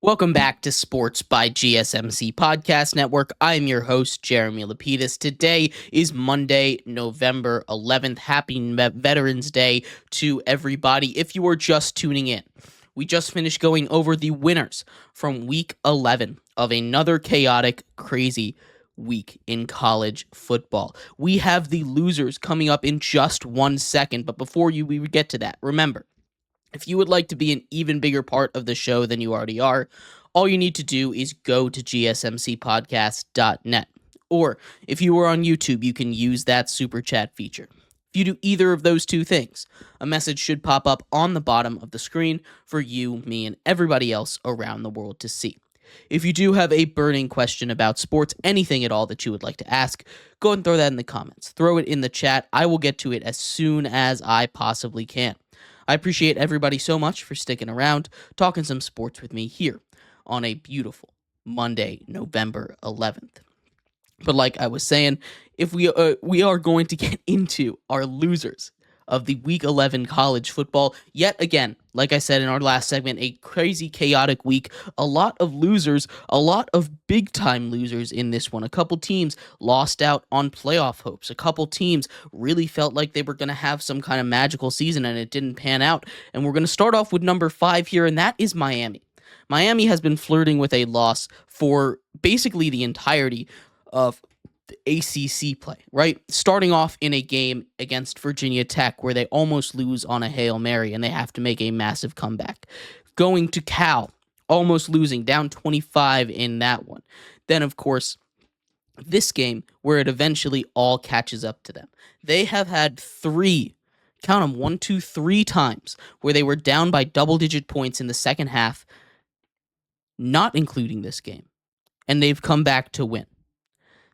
Welcome back to Sports by GSMC Podcast Network. I'm your host, Jeremy Lapidus. Today is Monday, November 11th. Happy Veterans Day to everybody. If you are just tuning in, we just finished going over the winners from Week 11 of another chaotic, crazy week in college football. We have the losers coming up in just 1 second, but before we get to that, remember, if you would like to be an even bigger part of the show than you already are, all you need to do is go to gsmcpodcast.net. Or if you are on YouTube, you can use that super chat feature. If you do either of those two things, a message should pop up on the bottom of the screen for you, me, and everybody else around the world to see. If you do have a burning question about sports, anything at all that you would like to ask, go and throw that in the comments. Throw it in the chat. I will get to it as soon as I possibly can. I appreciate everybody so much for sticking around, talking some sports with me here on a beautiful Monday, November 11th. But like I was saying, if we are going to get into our losers of the Week 11 college football, yet again, like I said in our last segment, a crazy, chaotic week, a lot of losers, a lot of big-time losers in this one. A couple teams lost out on playoff hopes. A couple teams really felt like they were going to have some kind of magical season, and it didn't pan out. And we're going to start off with number 5 here, and that is Miami. Miami has been flirting with a loss for basically the entirety of ACC play, right? Starting off in a game against Virginia Tech where they almost lose on a Hail Mary and they have to make a massive comeback. Going to Cal, almost losing, down 25 in that one. Then, of course, this game where it eventually all catches up to them. They have had 3, count them, 1, 2, 3 times where they were down by double-digit points in the second half, not including this game, and they've come back to win.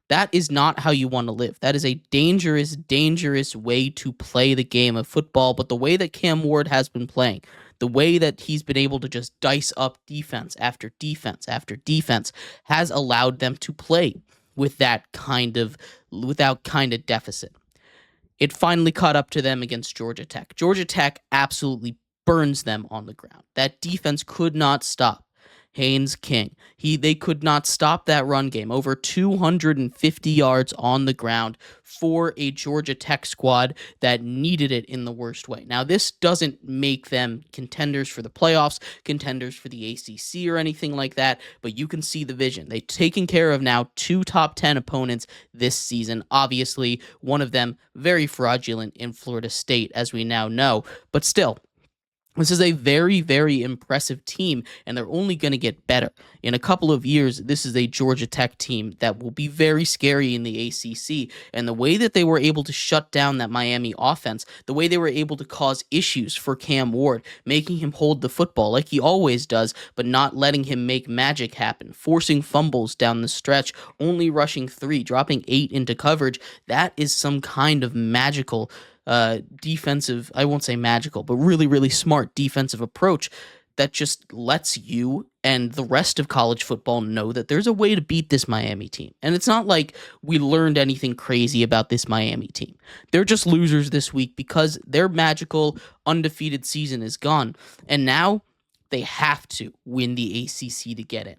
That is not how you want to live. That is a dangerous, dangerous way to play the game of football. But the way that Cam Ward has been playing, the way that he's been able to just dice up defense after defense after defense, has allowed them to play with that kind of deficit. It finally caught up to them against Georgia Tech. Georgia Tech absolutely burns them on the ground. That defense could not stop Haynes King. They could not stop that run game. Over 250 yards on the ground for a Georgia Tech squad that needed it in the worst way. Now, this doesn't make them contenders for the playoffs, contenders for the ACC or anything like that, but you can see the vision. They've taken care of now 2 top 10 opponents this season. Obviously, one of them very fraudulent in Florida State, as we now know, but still, this is a very, very impressive team, and they're only going to get better. In a couple of years, this is a Georgia Tech team that will be very scary in the ACC, and the way that they were able to shut down that Miami offense, the way they were able to cause issues for Cam Ward, making him hold the football like he always does, but not letting him make magic happen, forcing fumbles down the stretch, only rushing 3, dropping 8 into coverage, that is some kind of magical defensive, I won't say magical, but really, really smart defensive approach that just lets you and the rest of college football know that there's a way to beat this Miami team. And it's not like we learned anything crazy about this Miami team. They're just losers this week because their magical, undefeated season is gone. And now they have to win the ACC to get in.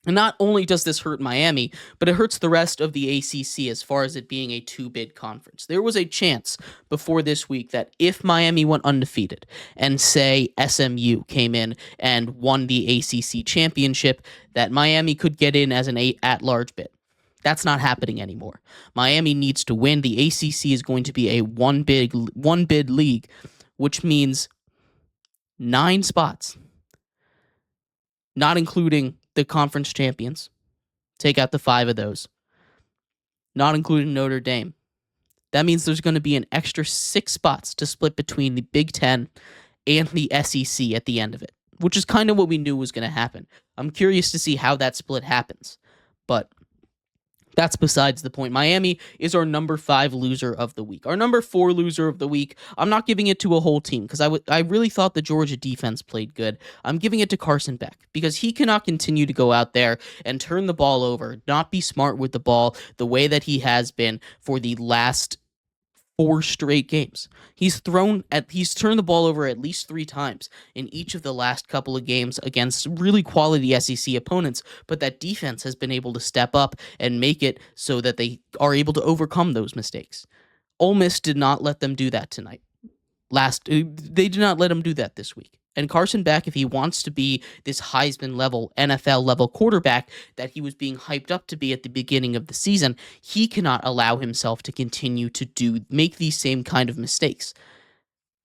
And not only does this hurt Miami, but it hurts the rest of the ACC as far as it being a 2-bid conference. There was a chance before this week that if Miami went undefeated and, say, SMU came in and won the ACC championship, that Miami could get in as an at-large bid. That's not happening anymore. Miami needs to win. The ACC is going to be a one-bid league, which means 9 spots, not including the conference champions. Take out the 5 of those, not including Notre Dame. That means there's going to be an extra 6 spots to split between the Big Ten and the SEC at the end of it, which is kind of what we knew was going to happen. I'm curious to see how that split happens, but that's besides the point. Miami is our number 5 loser of the week. Our number 4 loser of the week, I'm not giving it to a whole team because I really thought the Georgia defense played good. I'm giving it to Carson Beck because he cannot continue to go out there and turn the ball over, not be smart with the ball the way that he has been for the last 4 straight games. He's turned the ball over at least 3 times in each of the last couple of games against really quality SEC opponents, but that defense has been able to step up and make it so that they are able to overcome those mistakes. Ole Miss did not let them do that tonight. They did not let him do that this week. And Carson Beck, if he wants to be this Heisman level, NFL level quarterback that he was being hyped up to be at the beginning of the season, he cannot allow himself to continue to make these same kind of mistakes.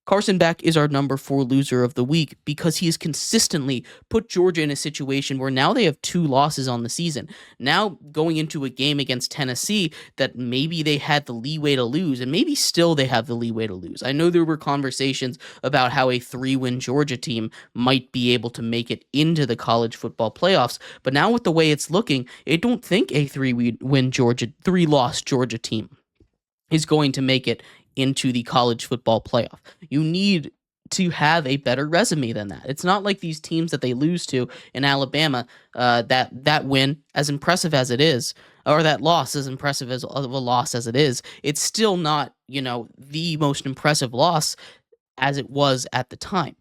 Carson Beck is our number 4 loser of the week because he has consistently put Georgia in a situation where now they have 2 losses on the season. Now going into a game against Tennessee that maybe they had the leeway to lose, and maybe still they have the leeway to lose. I know there were conversations about how a 3-win Georgia team might be able to make it into the college football playoffs, but now with the way it's looking, I don't think a 3-loss Georgia team is going to make it into the college football playoff. You need to have a better resume than that. It's not like these teams that they lose to in Alabama, that win, as impressive as it is, or that loss, as impressive as of a loss as it is, it's still not, the most impressive loss as it was at the time.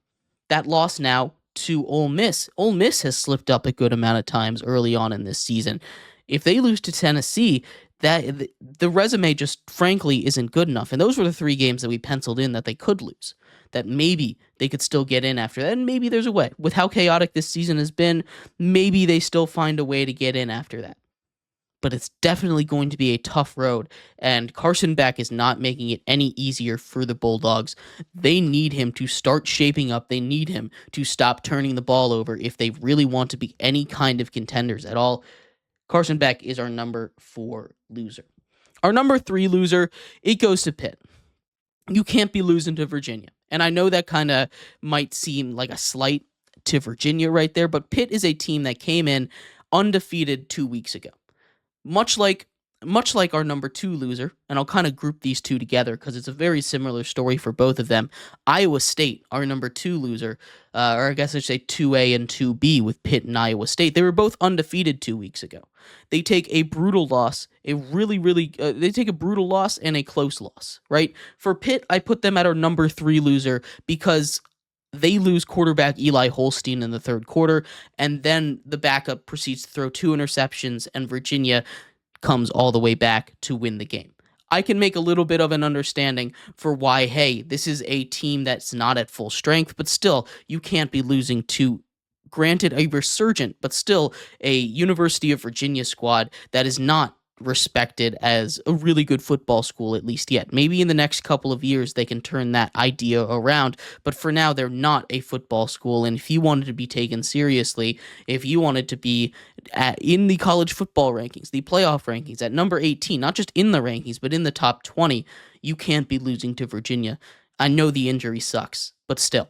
That loss now to Ole Miss. Ole Miss has slipped up a good amount of times early on in this season. If they lose to Tennessee, that the resume just frankly isn't good enough. And those were the 3 games that we penciled in that they could lose, that maybe they could still get in after that. And maybe there's a way. With how chaotic this season has been, maybe they still find a way to get in after that. But it's definitely going to be a tough road, and Carson Beck is not making it any easier for the Bulldogs. They need him to start shaping up. They need him to stop turning the ball over if they really want to be any kind of contenders at all. Carson Beck is our number 4 loser. Our number 3 loser, it goes to Pitt. You can't be losing to Virginia. And I know that kind of might seem like a slight to Virginia right there, but Pitt is a team that came in undefeated 2 weeks ago. Much like our number 2 loser, and I'll kind of group these two together because it's a very similar story for both of them. Iowa State, our number 2 loser, or I guess I should say 2A and 2B with Pitt and Iowa State. They were both undefeated 2 weeks ago. They take a brutal loss, they take a brutal loss and a close loss, right? For Pitt, I put them at our number 3 loser because they lose quarterback Eli Holstein in the 3rd quarter, and then the backup proceeds to throw 2 interceptions, and Virginia comes all the way back to win the game. I can make a little bit of an understanding for why, hey, this is a team that's not at full strength, but still, you can't be losing to, granted, a resurgent, but still a University of Virginia squad that is not respected as a really good football school, at least yet. Maybe in the next couple of years they can turn that idea around, but for now they're not a football school. And if you wanted to be taken seriously, if you wanted to be in the college football rankings, the playoff rankings at number 18, not just in the rankings but in the top 20, you can't be losing to Virginia. I know the injury sucks, but still,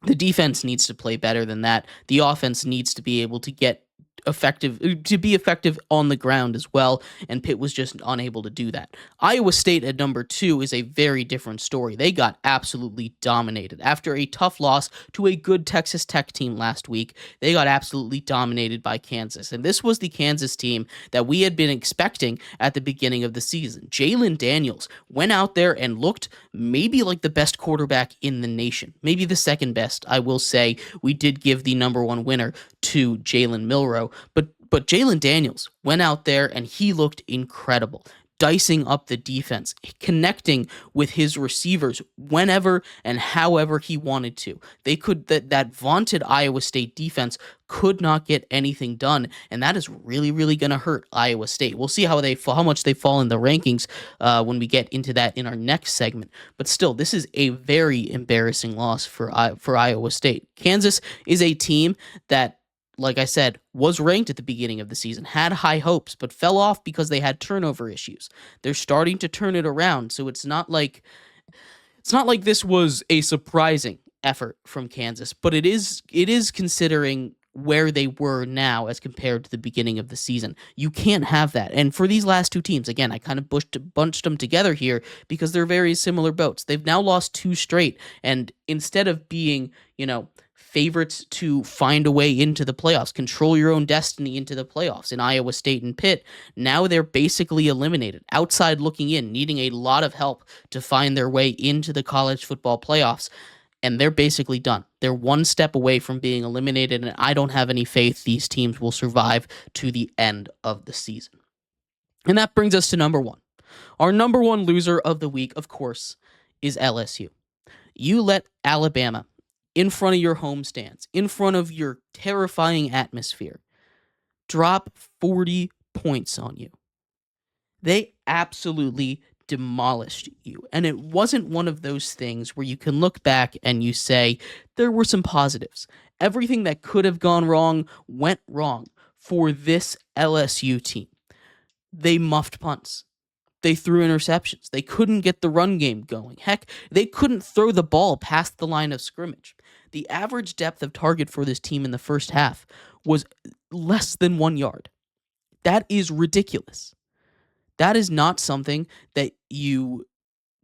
the defense needs to play better than that. The offense needs to be able to be effective on the ground as well, and Pitt was just unable to do that. Iowa State at number 2 is a very different story. They got absolutely dominated. After a tough loss to a good Texas Tech team last week, they got absolutely dominated by Kansas, and this was the Kansas team that we had been expecting at the beginning of the season. Jalen Daniels went out there and looked maybe like the best quarterback in the nation, maybe the second best. I will say we did give the number 1 winner to Jalen Milroe, but Jalen Daniels went out there and he looked incredible, dicing up the defense, connecting with his receivers whenever and however he wanted to. That vaunted Iowa State defense could not get anything done, and that is really, really going to hurt Iowa State. We'll see how much they fall in the rankings when we get into that in our next segment. But still, this is a very embarrassing loss for Iowa State. Kansas is a team that, like I said, was ranked at the beginning of the season, had high hopes, but fell off because they had turnover issues. They're starting to turn it around, so it's not like this was a surprising effort from Kansas, but it is considering where they were now as compared to the beginning of the season. You can't have that. And for these last 2 teams, again, I kind of bunched them together here because they're very similar boats. They've now lost 2 straight, and instead of being, favorites to find a way into the playoffs, control your own destiny into the playoffs in Iowa State and Pitt. Now they're basically eliminated, outside looking in, needing a lot of help to find their way into the college football playoffs. And they're basically done. They're one step away from being eliminated, and I don't have any faith these teams will survive to the end of the season. And that brings us to number one. Our number one loser of the week, of course, is LSU. You let Alabama, in front of your homestands, in front of your terrifying atmosphere, drop 40 points on you. They absolutely demolished you. And it wasn't one of those things where you can look back and you say, there were some positives. Everything that could have gone wrong went wrong for this LSU team. They muffed punts. They threw interceptions. They couldn't get the run game going. Heck, they couldn't throw the ball past the line of scrimmage. The average depth of target for this team in the first half was less than 1 yard. That is ridiculous. That is not something that you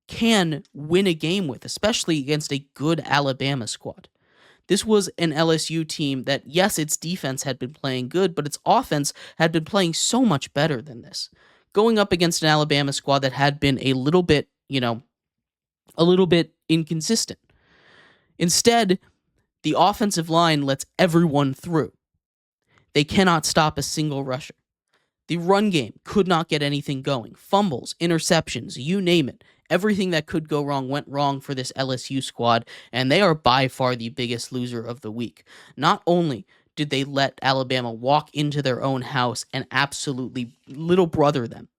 can win a game with, especially against a good Alabama squad. This was an LSU team that, yes, its defense had been playing good, but its offense had been playing so much better than this. Going up against an Alabama squad that had been a little bit inconsistent. Instead, the offensive line lets everyone through. They cannot stop a single rusher. The run game could not get anything going. Fumbles, interceptions, you name it. Everything that could go wrong went wrong for this LSU squad, and they are by far the biggest loser of the week. Not only did they let Alabama walk into their own house and absolutely little brother them,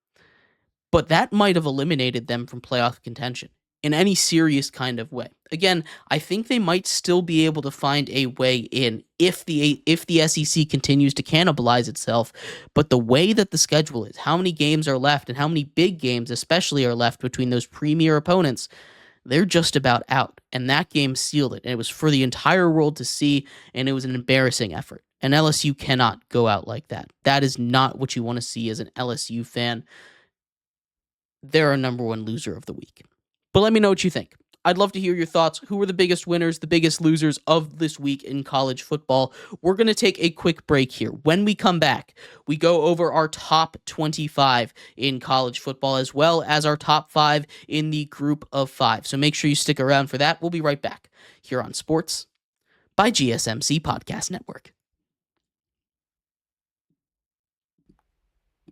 but that might have eliminated them from playoff contention in any serious kind of way. Again, I think they might still be able to find a way in if the SEC continues to cannibalize itself, but the way that the schedule is, how many games are left and how many big games especially are left between those premier opponents, they're just about out. And that game sealed it. And it was for the entire world to see, and it was an embarrassing effort. And LSU cannot go out like that. That is not what you want to see as an LSU fan. They're our number one loser of the week. But let me know what you think. I'd love to hear your thoughts. Who were the biggest winners, the biggest losers of this week in college football? We're going to take a quick break here. When we come back, we go over our top 25 in college football as well as our top 5 in the group of 5. So make sure you stick around for that. We'll be right back here on Sports by GSMC Podcast Network.